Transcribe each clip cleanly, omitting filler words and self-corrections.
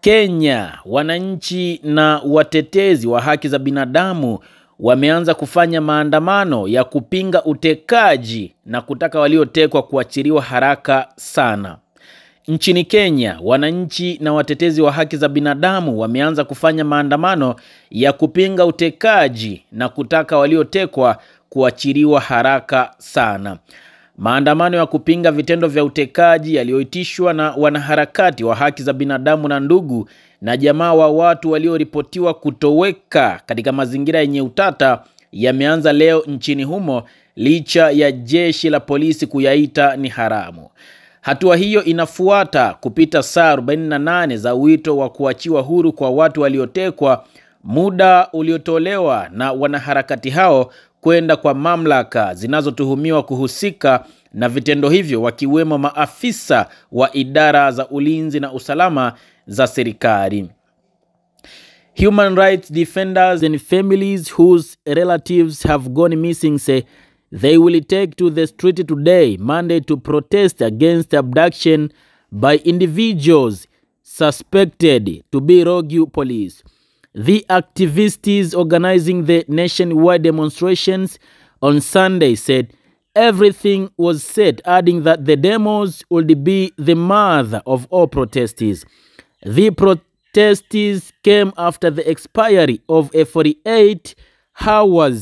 Kenya, wananchi na watetezi wa haki za binadamu wameanza kufanya maandamano ya kupinga utekaji na kutaka waliotekwa kuachiliwa haraka sana. Nchini Kenya, wananchi na watetezi wa haki za binadamu wameanza kufanya maandamano ya kupinga utekaji na kutaka waliotekwa kuachiliwa haraka sana. Maandamano ya kupinga vitendo vya utekaji yaliyoitishwa na wanaharakati wa haki za binadamu na ndugu na jamaa wa watu walioripotiwa kutoweka katika mazingira yenye utata yameanza leo nchini humo licha ya jeshi la polisi kuyaita ni haramu. Hatua hiyo inafuata kupita saa 48 za wito wa kuachiwa huru kwa watu waliotekwa, muda uliotolewa na wanaharakati hao kwenda kwa mamlaka zinazotuhumiwa kuhusika na vitendo hivyo, wakiwemo maafisa wa idara za ulinzi na usalama za serikali. Human rights defenders and families whose relatives have gone missing say they will take to the street today, Monday, to protest against abduction by individuals suspected to be rogue police. The activists organizing the nationwide demonstrations on Sunday said everything was set, adding that the demos would be the mother of all protesters. The protesters came after the expiry of a 48-hour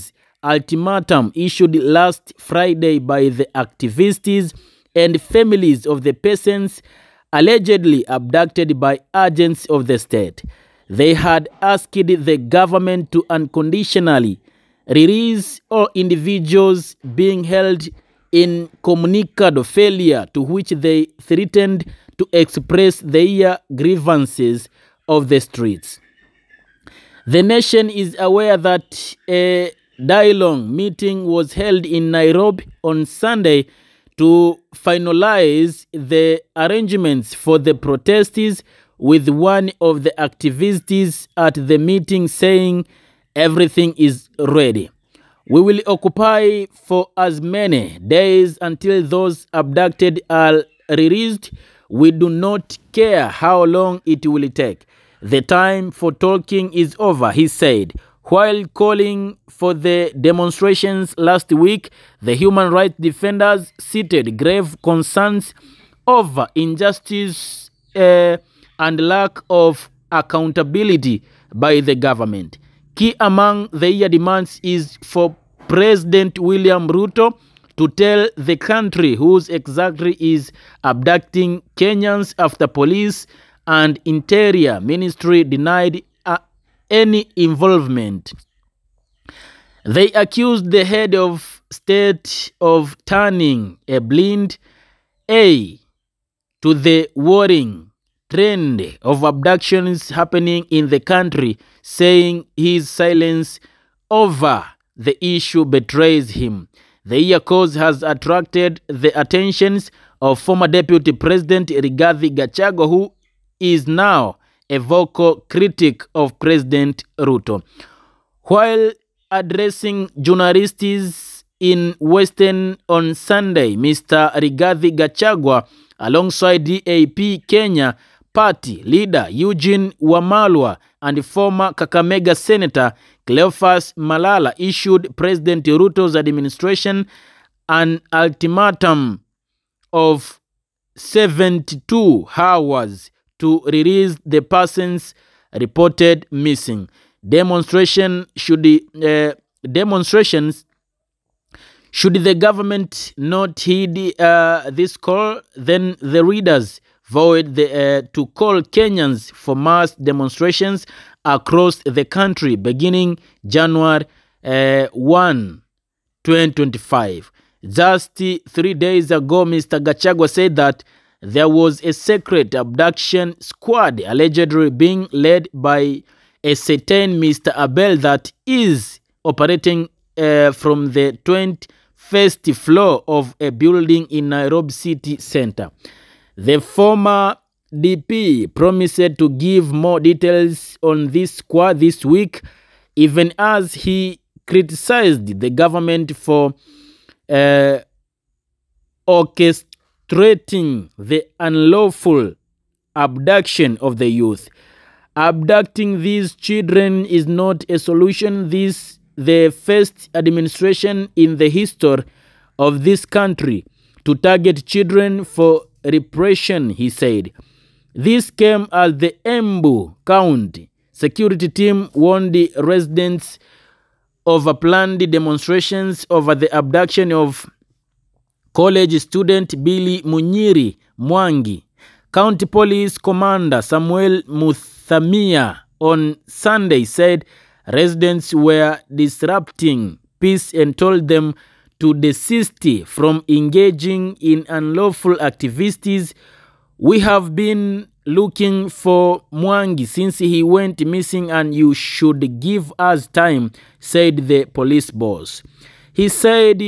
ultimatum issued last Friday by the activists and families of the persons allegedly abducted by agents of the state. They had asked the government to unconditionally release all individuals being held in communicado failure, to which they threatened to express their grievances of the streets. The nation is aware that a dialogue meeting was held in Nairobi on Sunday to finalize the arrangements for the protesters, with one of the activists at the meeting saying everything is ready. We will occupy for as many days until those abducted are released. We do not care how long it will take. The time for talking is over, he said. While calling for the demonstrations last week, the human rights defenders cited grave concerns over injustice and lack of accountability by the government. Key among their demands is for President William Ruto to tell the country whose exactly is abducting Kenyans after police and Interior Ministry denied any involvement. They accused the head of state of turning a blind eye to the worrying trend of abductions happening in the country, saying his silence over the issue betrays him. The cause has attracted the attentions of former Deputy President Rigathi Gachagua, who is now a vocal critic of President Ruto. While addressing journalists in Western on Sunday, Mr. Rigathi Gachagua, alongside DAP Kenya Party leader Eugene Wamalwa and former Kakamega Senator Cleophas Malala, issued President Ruto's administration an ultimatum of 72 hours to release the persons reported missing. Demonstrations should the government not heed this call, then the readers vowed to call Kenyans for mass demonstrations across the country beginning January 1, 2025. Just 3 days ago, Mr. Gachagua said that there was a secret abduction squad allegedly being led by a certain Mr. Abel that is operating from the 21st floor of a building in Nairobi city center. The former DP promised to give more details on this squad this week, even as he criticized the government for orchestrating the unlawful abduction of the youth. Abducting these children is not a solution. This the first administration in the history of this country to target children for repression, he said. This came as the Embu County security team warned the residents of planned demonstrations over the abduction of college student Billy Munyiri Mwangi. County Police Commander Samuel Muthamia on Sunday said residents were disrupting peace and told them to desist from engaging in unlawful activities. We have been looking for Mwangi since he went missing and you should give us time, said the police boss. He said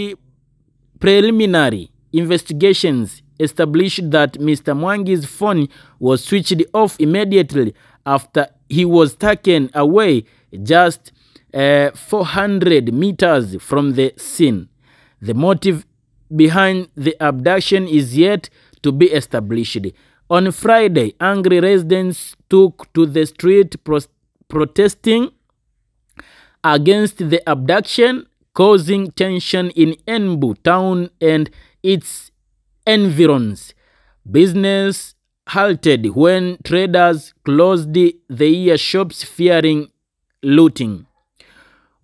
preliminary investigations established that Mr. Mwangi's phone was switched off immediately after he was taken away just 400 meters from the scene. The motive behind the abduction is yet to be established. On Friday, angry residents took to the street protesting against the abduction, causing tension in Embu town and its environs. Business halted when traders closed their shops fearing looting.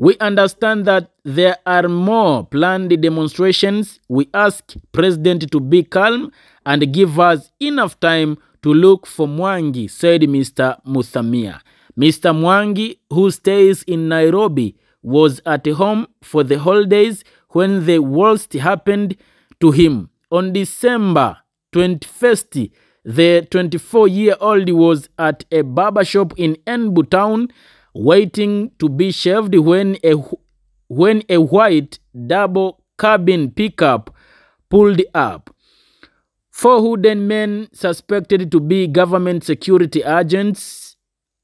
We understand that there are more planned demonstrations. We ask President to be calm and give us enough time to look for Mwangi, said Mr. Muthamia. Mr. Mwangi, who stays in Nairobi, was at home for the holidays when the worst happened to him. On December 21st, the 24-year-old was at a barber shop in Embu town waiting to be shaved when a white double cabin pickup pulled up. 4 hooded men suspected to be government security agents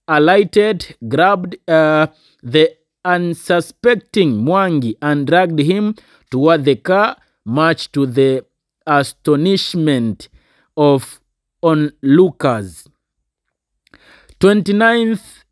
alighted, grabbed the unsuspecting Mwangi and dragged him toward the car, much to the astonishment of onlookers. 29th